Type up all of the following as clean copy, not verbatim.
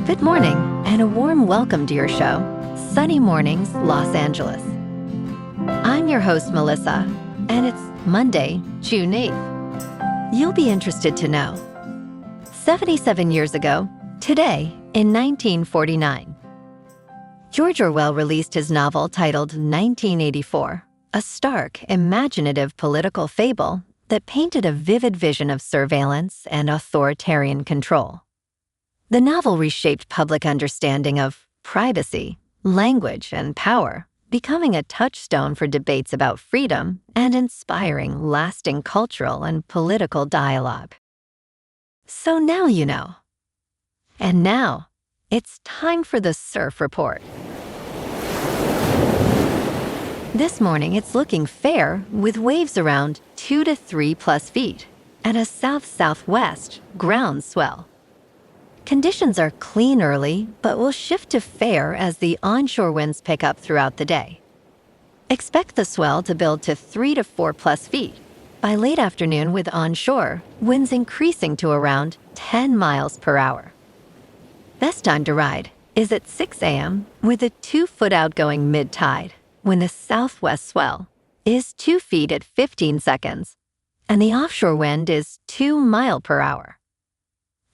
Good morning, and a warm welcome to your show, Sunny Mornings, Los Angeles. I'm your host, Melissa, and it's Monday, June 8th. You'll be interested to know. 77 years ago, today, in 1949, George Orwell released his novel titled 1984, a stark, imaginative political fable that painted a vivid vision of surveillance and authoritarian control. The novel reshaped public understanding of privacy, language, and power, becoming a touchstone for debates about freedom and inspiring lasting cultural and political dialogue. So now you know. And now, it's time for the Surf Report. This morning, it's looking fair with waves around 2 to 3 plus feet and a south-southwest ground swell. Conditions are clean early, but will shift to fair as the onshore winds pick up throughout the day. Expect the swell to build to 3 to 4 plus feet by late afternoon, with onshore winds increasing to around 10 miles per hour. Best time to ride is at 6 a.m. with a 2-foot outgoing mid-tide, when the southwest swell is 2 feet at 15 seconds and the offshore wind is 2 miles per hour.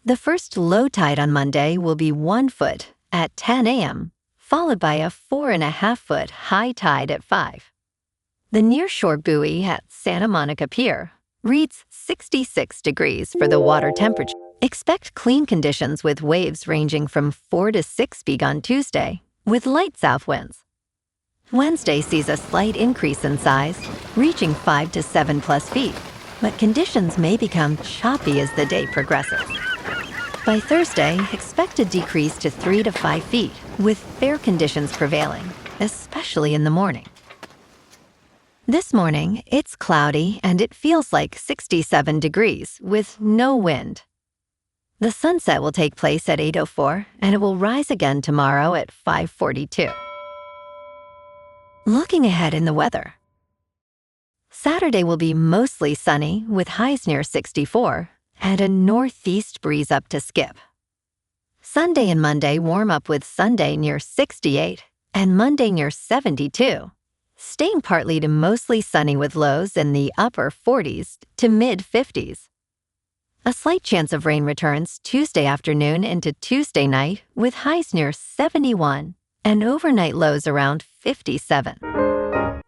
The first low tide on Monday will be 1 foot at 10 a.m., followed by a 4.5-foot high tide at 5. The nearshore buoy at Santa Monica Pier reads 66 degrees for the water temperature. Expect clean conditions with waves ranging from 4 to 6 feet on Tuesday, with light south winds. Wednesday sees a slight increase in size, reaching 5 to 7 plus feet, but conditions may become choppy as the day progresses. By Thursday, expect a decrease to 3 to 5 feet, with fair conditions prevailing, especially in the morning. This morning, it's cloudy and it feels like 67 degrees with no wind. The sunset will take place at 8:04 and it will rise again tomorrow at 5:42. Looking ahead in the weather. Saturday will be mostly sunny with highs near 64 and a northeast breeze up to skip. Sunday and Monday warm up with Sunday near 68 and Monday near 72, staying partly to mostly sunny with lows in the upper 40s to mid-50s. A slight chance of rain returns Tuesday afternoon into Tuesday night with highs near 71 and overnight lows around 57.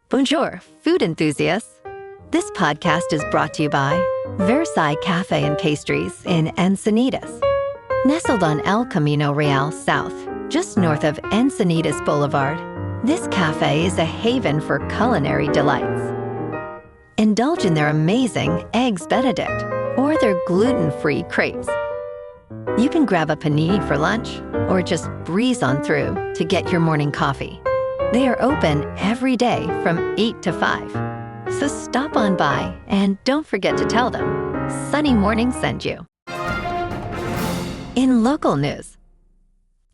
Bonjour, food enthusiasts. This podcast is brought to you by Versailles Cafe and Pastries in Encinitas. Nestled on El Camino Real South, just north of Encinitas Boulevard, this cafe is a haven for culinary delights. Indulge in their amazing Eggs Benedict or their gluten-free crepes. You can grab a panini for lunch or just breeze on through to get your morning coffee. They are open every day from 8 to 5. So stop on by and don't forget to tell them Sunny Morning sent you. In local news,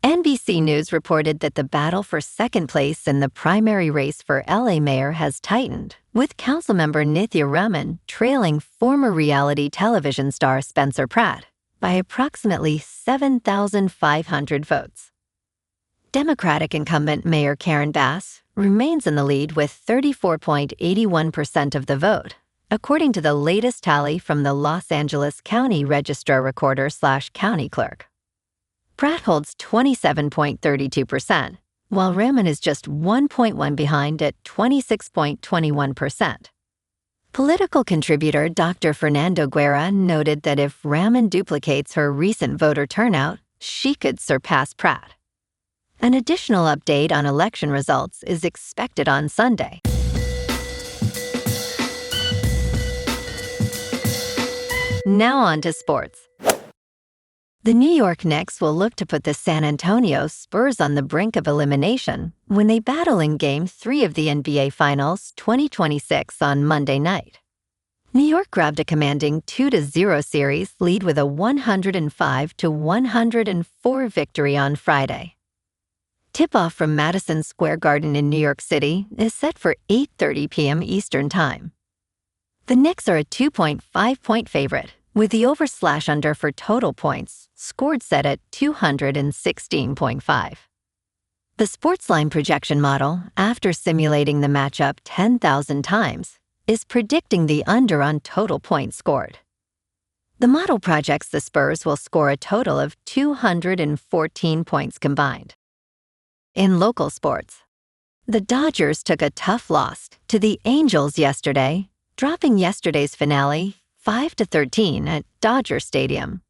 NBC News reported that the battle for second place in the primary race for LA mayor has tightened, with Councilmember Nithya Raman trailing former reality television star Spencer Pratt by approximately 7,500 votes. Democratic incumbent Mayor Karen Bass remains in the lead with 34.81% of the vote, according to the latest tally from the Los Angeles County Registrar Recorder/County Clerk. Pratt holds 27.32%, while Raman is just 1.1 behind at 26.21%. Political contributor Dr. Fernando Guerra noted that if Raman duplicates her recent voter turnout, she could surpass Pratt. An additional update on election results is expected on Sunday. Now on to sports. The New York Knicks will look to put the San Antonio Spurs on the brink of elimination when they battle in Game 3 of the NBA Finals 2026 on Monday night. New York grabbed a commanding 2-0 series lead with a 105-104 victory on Friday. Tip-off from Madison Square Garden in New York City is set for 8:30 p.m. Eastern Time. The Knicks are a 2.5-point favorite, with the over/under for total points scored set at 216.5. The Sportsline projection model, after simulating the matchup 10,000 times, is predicting the under on total points scored. The model projects the Spurs will score a total of 214 points combined. In local sports, the Dodgers took a tough loss to the Angels yesterday, dropping yesterday's finale 5-13 at Dodger Stadium.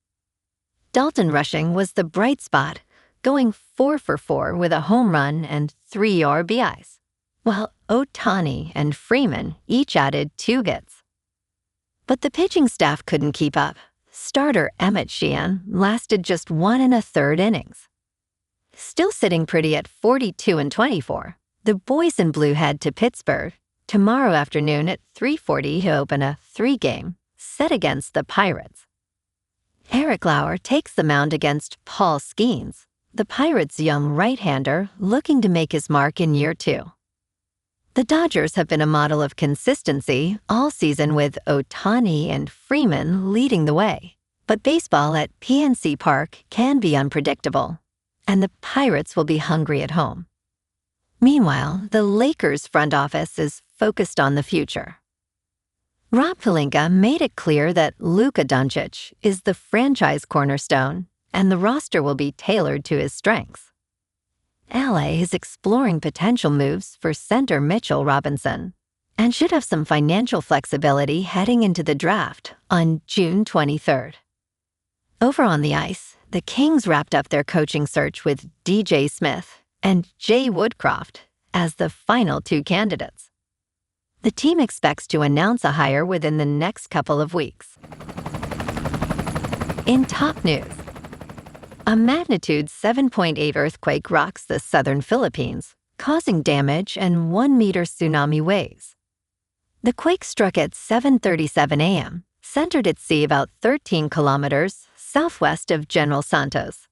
Dalton rushing was the bright spot, going 4 for 4 with a home run and 3 RBIs, while Ohtani and Freeman each added 2 hits. But the pitching staff couldn't keep up. Starter Emmett Sheehan lasted just 1 1/3 innings. Still sitting pretty at 42-24, the boys in blue head to Pittsburgh tomorrow afternoon at 3:40 to open a 3-game set against the Pirates. Eric Lauer takes the mound against Paul Skeens, the Pirates' young right-hander looking to make his mark in year 2. The Dodgers have been a model of consistency all season with Ohtani and Freeman leading the way. But baseball at PNC Park can be unpredictable, and the Pirates will be hungry at home. Meanwhile, the Lakers' front office is focused on the future. Rob Pelinka made it clear that Luka Doncic is the franchise cornerstone, and the roster will be tailored to his strengths. LA is exploring potential moves for center Mitchell Robinson and should have some financial flexibility heading into the draft on June 23rd. Over on the ice, the Kings wrapped up their coaching search with DJ Smith and Jay Woodcroft as the final 2 candidates. The team expects to announce a hire within the next couple of weeks. In top news, a magnitude 7.8 earthquake rocks the southern Philippines, causing damage and 1-meter tsunami waves. The quake struck at 7:37 a.m., centered at sea about 13 kilometers southwest of General Santos.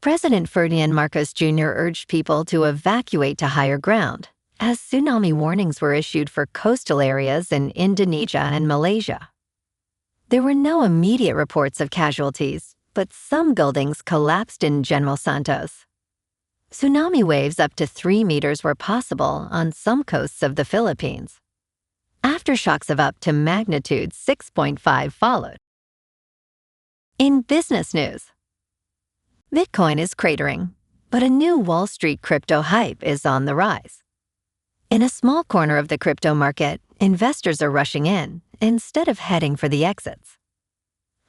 President Ferdinand Marcos Jr. urged people to evacuate to higher ground, as tsunami warnings were issued for coastal areas in Indonesia and Malaysia. There were no immediate reports of casualties, but some buildings collapsed in General Santos. Tsunami waves up to 3 meters were possible on some coasts of the Philippines. Aftershocks of up to magnitude 6.5 followed. In business news, Bitcoin is cratering, but a new Wall Street crypto hype is on the rise. In a small corner of the crypto market, investors are rushing in instead of heading for the exits.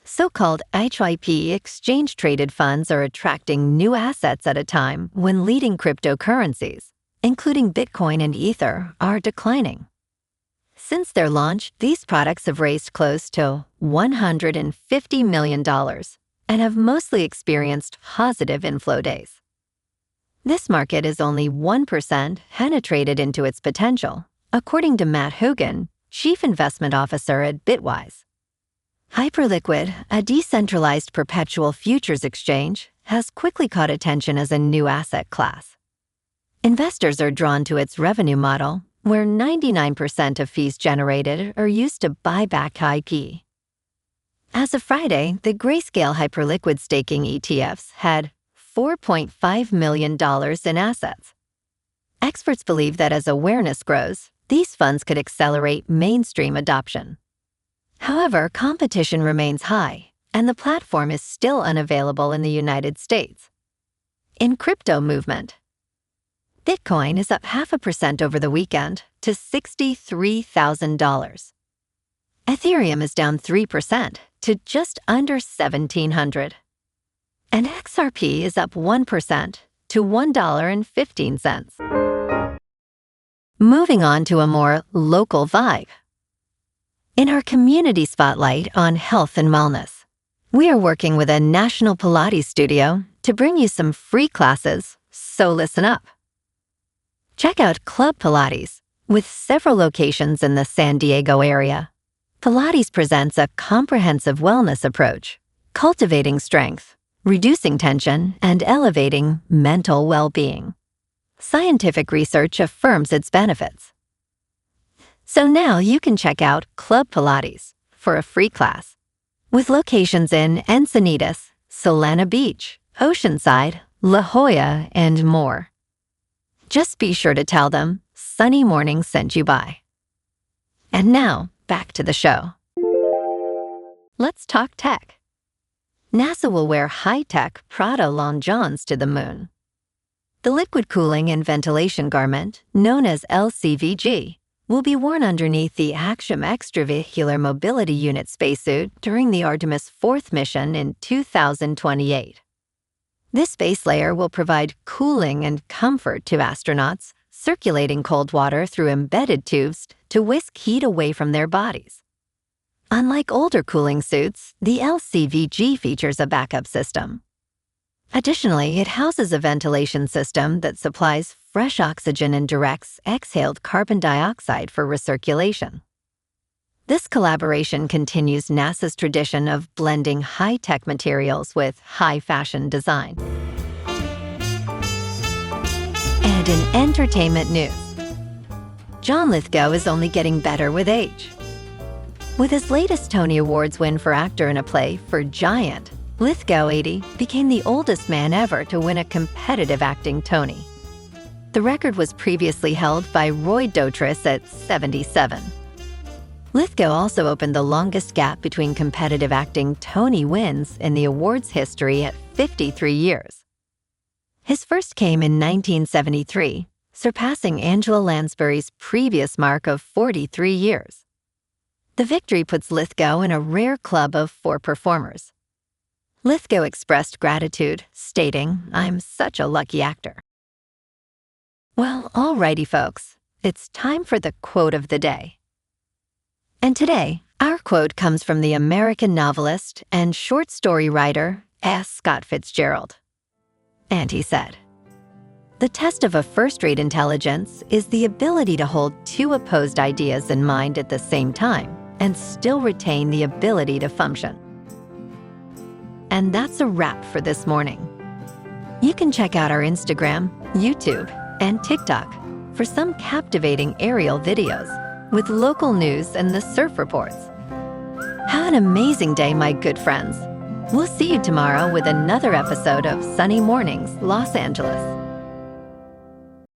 So-called HYP exchange-traded funds are attracting new assets at a time when leading cryptocurrencies, including Bitcoin and Ether, are declining. Since their launch, these products have raised close to $150 million and have mostly experienced positive inflow days. This market is only 1% penetrated into its potential, according to Matt Hogan, Chief Investment Officer at Bitwise. Hyperliquid, a decentralized perpetual futures exchange, has quickly caught attention as a new asset class. Investors are drawn to its revenue model, where 99% of fees generated are used to buy back IP. As of Friday, the Grayscale Hyperliquid staking ETFs had $4.5 million in assets. Experts believe that as awareness grows, these funds could accelerate mainstream adoption. However, competition remains high, and the platform is still unavailable in the United States. In crypto movement, Bitcoin is up 0.5% over the weekend to $63,000. Ethereum is down 3% to just under $1,700. And XRP is up 1% to $1.15. Moving on to a more local vibe. In our community spotlight on health and wellness, we are working with a national Pilates studio to bring you some free classes, so listen up. Check out Club Pilates, with several locations in the San Diego area. Pilates presents a comprehensive wellness approach, cultivating strength, reducing tension, and elevating mental well-being. Scientific research affirms its benefits. So now you can check out Club Pilates for a free class. With locations in Encinitas, Solana Beach, Oceanside, La Jolla, and more. Just be sure to tell them Sunny Morning sent you by. And now, back to the show. Let's talk tech. NASA will wear high-tech Prada long johns to the moon. The liquid cooling and ventilation garment, known as LCVG, will be worn underneath the Axiom Extravehicular Mobility Unit spacesuit during the Artemis 4th mission in 2028. This base layer will provide cooling and comfort to astronauts, circulating cold water through embedded tubes to whisk heat away from their bodies. Unlike older cooling suits, the LCVG features a backup system. Additionally, it houses a ventilation system that supplies fresh oxygen and directs exhaled carbon dioxide for recirculation. This collaboration continues NASA's tradition of blending high-tech materials with high-fashion design. And in entertainment news, John Lithgow is only getting better with age. With his latest Tony Awards win for actor in a play for Giant, Lithgow, 80, became the oldest man ever to win a competitive acting Tony. The record was previously held by Roy Dotrice at 77. Lithgow also opened the longest gap between competitive acting Tony wins in the awards history at 53 years. His first came in 1973, surpassing Angela Lansbury's previous mark of 43 years. The victory puts Lithgow in a rare club of 4 performers. Lithgow expressed gratitude, stating, "I'm such a lucky actor." Well, alrighty folks, it's time for the quote of the day. And today, our quote comes from the American novelist and short story writer S. Scott Fitzgerald. And he said, "The test of a first-rate intelligence is the ability to hold 2 opposed ideas in mind at the same time and still retain the ability to function." And that's a wrap for this morning. You can check out our Instagram, YouTube, and TikTok for some captivating aerial videos with local news and the surf reports. Have an amazing day, my good friends. We'll see you tomorrow with another episode of Sunny Mornings, Los Angeles.